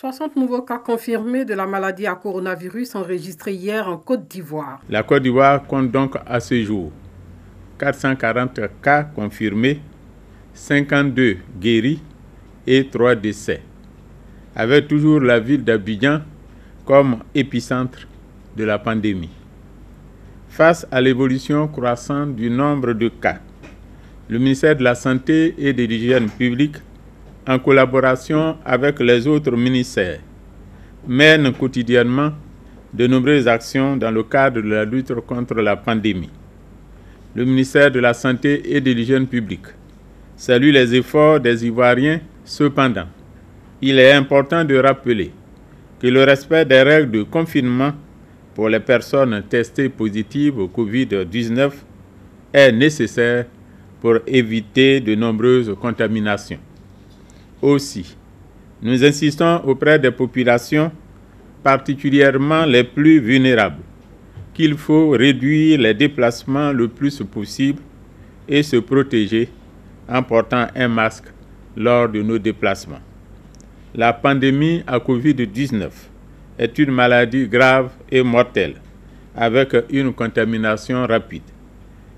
60 nouveaux cas confirmés de la maladie à coronavirus enregistrés hier en Côte d'Ivoire. La Côte d'Ivoire compte donc à ce jour 440 cas confirmés, 52 guéris et 3 décès, avec toujours la ville d'Abidjan comme épicentre de la pandémie. Face à l'évolution croissante du nombre de cas, le ministère de la Santé et de l'Hygiène publique, en collaboration avec les autres ministères, mène quotidiennement de nombreuses actions dans le cadre de la lutte contre la pandémie. Le ministère de la Santé et de l'Hygiène publique salue les efforts des Ivoiriens. Cependant, il est important de rappeler que le respect des règles de confinement pour les personnes testées positives au Covid-19 est nécessaire pour éviter de nombreuses contaminations. Aussi, nous insistons auprès des populations, particulièrement les plus vulnérables, qu'il faut réduire les déplacements le plus possible et se protéger en portant un masque lors de nos déplacements. La pandémie à Covid-19 est une maladie grave et mortelle, avec une contamination rapide.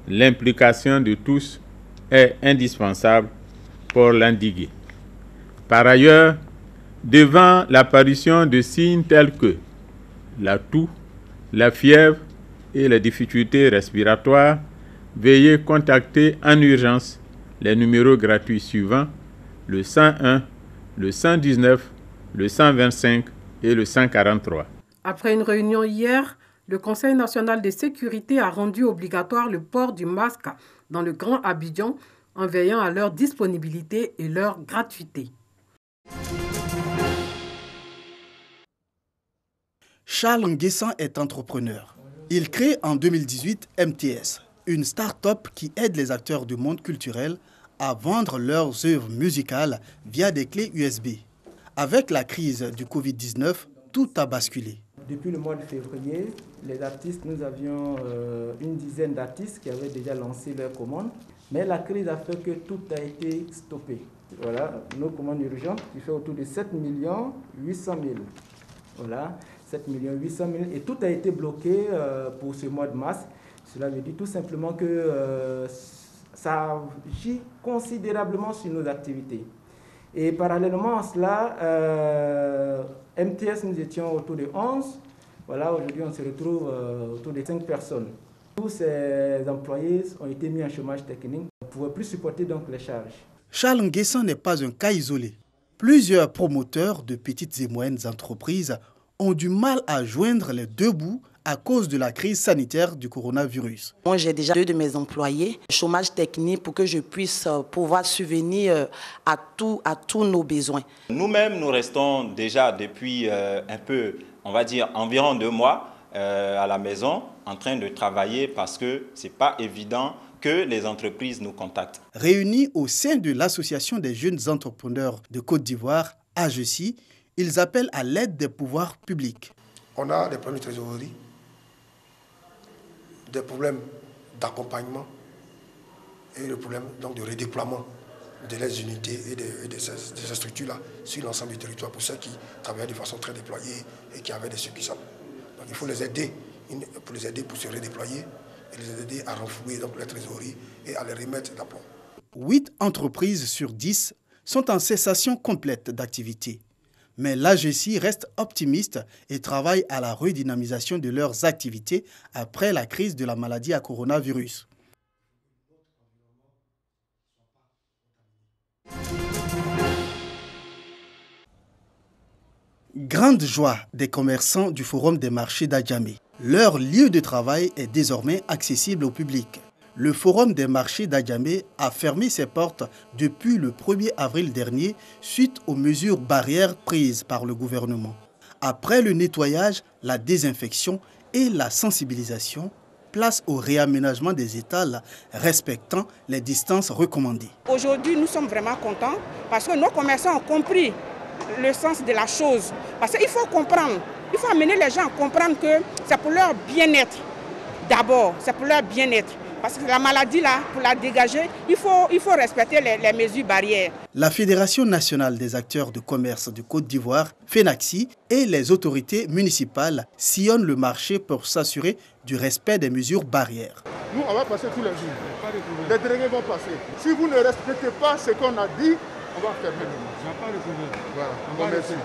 L'implication de tous est indispensable pour l'endiguer. Par ailleurs, devant l'apparition de signes tels que la toux, la fièvre et les difficultés respiratoires, veuillez contacter en urgence les numéros gratuits suivants, le 101, le 119, le 125 et le 143. Après une réunion hier, le Conseil national de sécurité a rendu obligatoire le port du masque dans le Grand Abidjan en veillant à leur disponibilité et leur gratuité. Charles Nguessan est entrepreneur. Il crée en 2018 MTS, une start-up qui aide les acteurs du monde culturel à vendre leurs œuvres musicales via des clés USB. Avec la crise du Covid-19, tout a basculé. Depuis le mois de février, les artistes, nous avions une dizaine d'artistes qui avaient déjà lancé leurs commandes, mais la crise a fait que tout a été stoppé. Voilà, nos commandes urgentes qui fait autour de 7 800 000. Voilà, 7 800 000 et tout a été bloqué pour ce mois de mars. Cela veut dire tout simplement que ça agit considérablement sur nos activités. Et parallèlement à cela, MTS, nous étions autour de 11. Voilà, aujourd'hui, on se retrouve autour de 5 personnes. Tous ces employés ont été mis en chômage technique. On ne pouvait plus supporter donc les charges. Charles Nguessan n'est pas un cas isolé. Plusieurs promoteurs de petites et moyennes entreprises ont du mal à joindre les deux bouts à cause de la crise sanitaire du coronavirus. Moi, j'ai déjà 2 de mes employés, chômage technique pour que je puisse pouvoir subvenir à tous nos besoins. Nous-mêmes, nous restons déjà depuis un peu, on va dire environ 2 mois à la maison en train de travailler parce que ce n'est pas évident que les entreprises nous contactent. Réunis au sein de l'Association des jeunes entrepreneurs de Côte d'Ivoire, AJECI, ils appellent à l'aide des pouvoirs publics. On a des problèmes de trésorerie, des problèmes d'accompagnement et le problème donc, de redéploiement de les unités et de ces structures-là sur l'ensemble du territoire pour ceux qui travaillent de façon très déployée et qui avaient des succursales. Donc il faut les aider pour se redéployer et les aider à renflouer donc, les trésoreries et à les remettre d'aplomb. 8 entreprises sur 10 sont en cessation complète d'activité. Mais l'AJECI reste optimiste et travaille à la redynamisation de leurs activités après la crise de la maladie à coronavirus. Grande joie des commerçants du Forum des marchés d'Adjamé. Leur lieu de travail est désormais accessible au public. Le Forum des marchés d'Adjamé a fermé ses portes depuis le 1er avril dernier suite aux mesures barrières prises par le gouvernement. Après le nettoyage, la désinfection et la sensibilisation, place au réaménagement des étals respectant les distances recommandées. Aujourd'hui, nous sommes vraiment contents parce que nos commerçants ont compris le sens de la chose. Parce qu'il faut comprendre, il faut amener les gens à comprendre que c'est pour leur bien-être. D'abord, c'est pour leur bien-être. Parce que la maladie, là, pour la dégager, il faut respecter les mesures barrières. La Fédération nationale des acteurs de commerce de Côte d'Ivoire, FENACSI, et les autorités municipales sillonnent le marché pour s'assurer du respect des mesures barrières. Nous, on va passer tous les jours. Les délégués vont passer. Si vous ne respectez pas ce qu'on a dit, on va fermer le marché. Voilà. On va remercier.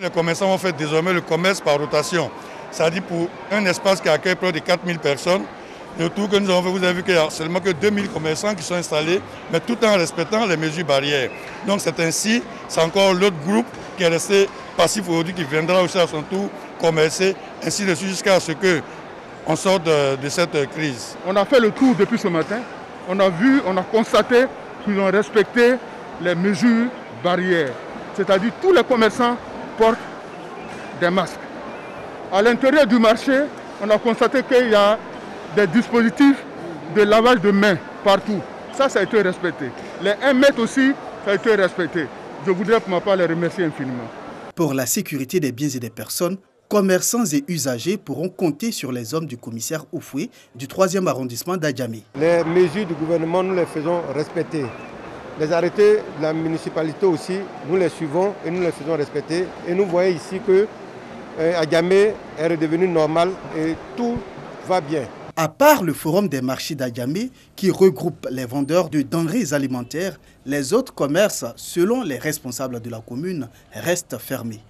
Les commerçants ont fait désormais le commerce par rotation. C'est-à-dire pour un espace qui accueille près de 4000 personnes. Le tour que nous avons fait, vous avez vu qu'il n'y a seulement que 2000 commerçants qui sont installés, mais tout en respectant les mesures barrières. Donc c'est ainsi, c'est encore l'autre groupe qui est resté passif aujourd'hui, qui viendra aussi à son tour commercer, ainsi de suite jusqu'à ce qu'on sorte de cette crise. On a fait le tour depuis ce matin. On a vu, on a constaté qu'ils ont respecté les mesures barrières. C'est-à-dire tous les commerçants portent des masques. À l'intérieur du marché, on a constaté qu'il y a des dispositifs de lavage de mains partout. Ça a été respecté. Les 1 mètre aussi, ça a été respecté. Je voudrais pour ma part les remercier infiniment. Pour la sécurité des biens et des personnes, commerçants et usagers pourront compter sur les hommes du commissaire Oufoué du 3e arrondissement d'Adjamé. Les mesures du gouvernement, nous les faisons respecter. Les arrêtés de la municipalité aussi, nous les suivons et nous les faisons respecter. Et nous voyons ici que Adjamé est redevenu normal et tout va bien. À part le forum des marchés d'Adjamé, qui regroupe les vendeurs de denrées alimentaires, les autres commerces, selon les responsables de la commune, restent fermés.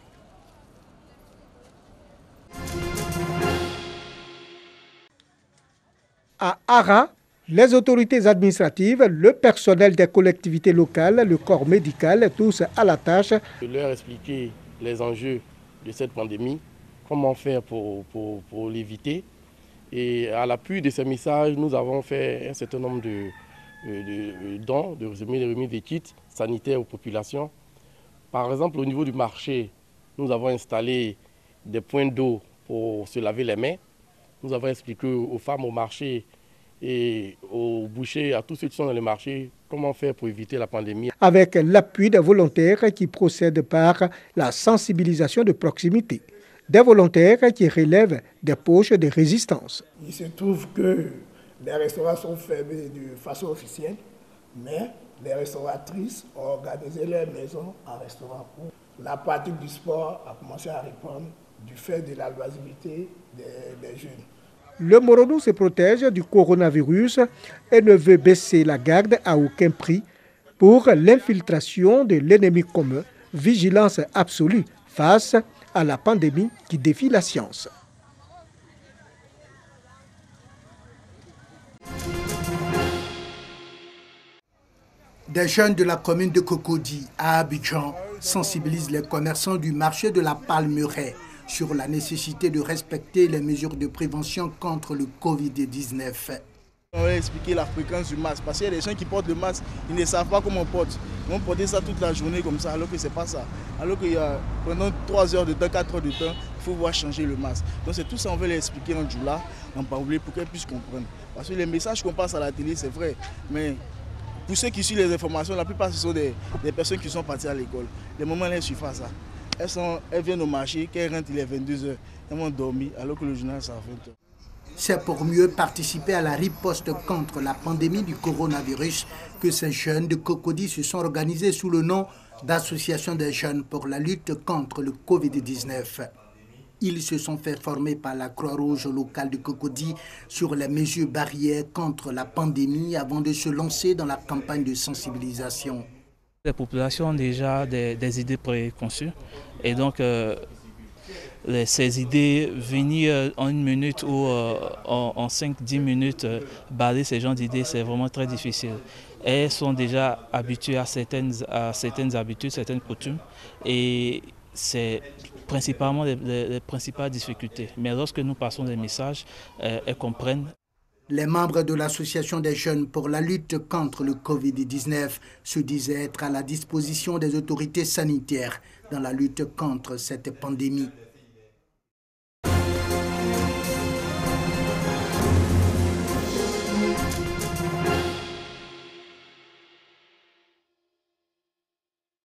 À Ara, les autorités administratives, le personnel des collectivités locales, le corps médical, tous à la tâche. Je leur expliquer les enjeux de cette pandémie, comment faire pour l'éviter. Et à l'appui de ces messages, nous avons fait un certain nombre de dons, de remis des kits sanitaires aux populations. Par exemple, au niveau du marché, nous avons installé des points d'eau pour se laver les mains. Nous avons expliqué aux femmes au marché et aux bouchers, à tous ceux qui sont dans le marché, comment faire pour éviter la pandémie. Avec l'appui des volontaires qui procèdent par la sensibilisation de proximité. Des volontaires qui relèvent des poches de résistance. Il se trouve que les restaurants sont fermés de façon officielle, mais les restauratrices ont organisé leur maison en restaurant. La pratique du sport a commencé à répandre du fait de la loisibilité des jeunes. Le Moronou se protège du coronavirus et ne veut baisser la garde à aucun prix pour l'infiltration de l'ennemi commun, vigilance absolue face à la pandémie qui défie la science. Des jeunes de la commune de Cocody à Abidjan sensibilisent les commerçants du marché de la Palmeraie sur la nécessité de respecter les mesures de prévention contre le Covid-19. On va expliquer la fréquence du masque, parce qu'il y a des gens qui portent le masque, ils ne savent pas comment on porte. Ils vont porter ça toute la journée comme ça, alors que ce n'est pas ça. Alors qu'il y a pendant 3 heures de temps, 4 heures de temps, il faut voir changer le masque. Donc c'est tout ça, on veut les expliquer en Djoula, en parler, pour qu'elles puissent comprendre. Parce que les messages qu'on passe à la télé, c'est vrai, mais pour ceux qui suivent les informations, la plupart ce sont des personnes qui sont parties à l'école. Les moments elles ne suivent pas ça. Elles viennent au marché, quand elles rentrent, il est 22h, elles vont dormir, alors que le journal c'est à 20h. C'est pour mieux participer à la riposte contre la pandémie du coronavirus que ces jeunes de Cocody se sont organisés sous le nom d'Association des jeunes pour la lutte contre le Covid-19. Ils se sont fait former par la Croix-Rouge locale de Cocody sur les mesures barrières contre la pandémie avant de se lancer dans la campagne de sensibilisation. Les populations ont déjà des idées préconçues et donc ces idées, venir en 1 minute ou en 5-10 minutes, balayer ces genres d'idées, c'est vraiment très difficile. Elles sont déjà habituées à certaines habitudes, certaines coutumes et c'est principalement les principales difficultés. Mais lorsque nous passons des messages, elles comprennent. Les membres de l'Association des jeunes pour la lutte contre le Covid-19 se disaient être à la disposition des autorités sanitaires dans la lutte contre cette pandémie.